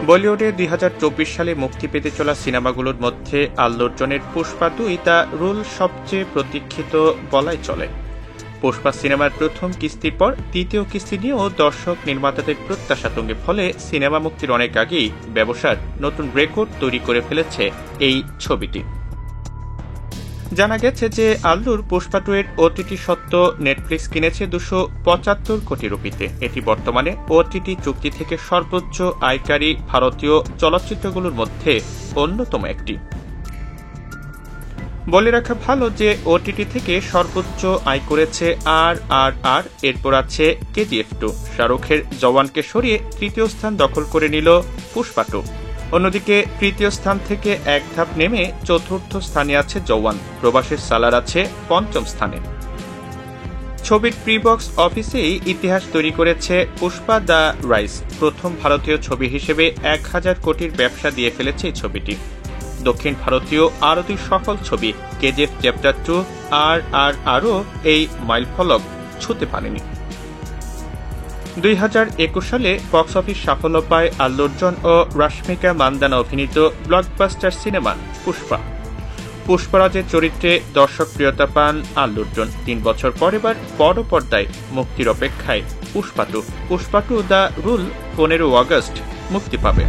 বলিউডে 2024 সালে মুক্তি পেতে চলা সিনেমাগুলোর মধ্যে আল্লু অর্জুনের পুষ্পা 2 দ্য রুল সবচেয়ে প্রতীক্ষিত বলাই চলে। পুষ্পা সিনেমার প্রথম কিস্তির পর দ্বিতীয় কিস্তি নিয়েও দর্শক নির্মাতাদের প্রত্যাশা তুঙ্গে, ফলে সিনেমা মুক্তির অনেক আগেই ব্যবসার নতুন রেকর্ড তৈরি করে ফেলেছে এই ছবিটি। জানা গেছে যে আল্লুর পুষ্পা 2 এর ওটিটি সত্ত্ব নেটফ্লিক্স কিনেছে 275 কোটি রুপিতে। এটি বর্তমানে ওটিটি চুক্তি থেকে সর্বোচ্চ আয়কারী ভারতীয় চলচ্চিত্রগুলোর মধ্যে অন্যতম একটি। বলে রাখা ভালো যে ওটিটি থেকে সর্বোচ্চ আয় করেছে RRR, এরপর আছে KGF 2। শাহরুখের জওয়ানকে সরিয়ে তৃতীয় স্থান দখল করে নিল পুষ্পা 2। অন্যদিকে তৃতীয় স্থান থেকে এক ধাপ নেমে চতুর্থ স্থানে আছে জওয়ান। প্রবাসের সালার আছে পঞ্চম স্থানে। ছবির প্রি বক্স অফিসেই ইতিহাস তৈরি করেছে পুষ্পা দ্য রাইজ। প্রথম ভারতীয় ছবি হিসেবে 1000 কোটির ব্যবসা দিয়ে ফেলেছে এই ছবিটি। দক্ষিণ ভারতীয় আরও দুই সফল ছবি KGF চ্যাপ্টার 2 RRRও এই মাইলফলক ছুঁতে পারেনি। 2021 সালে বক্স অফিস সাফল্য পায় আল্লু অর্জুন ও রশ্মিকা মান্দানা অভিনীত ব্লকবাস্টার সিনেমা পুষ্পা। পুষ্পরাজের চরিত্রে দর্শক প্রিয়তা পান আল্লু অর্জুন। 3 বছর পর এবার বড় পর্দায় মুক্তির অপেক্ষায় পুষ্পা 2 দ্য রুল 15 আগস্ট মুক্তি পাবে।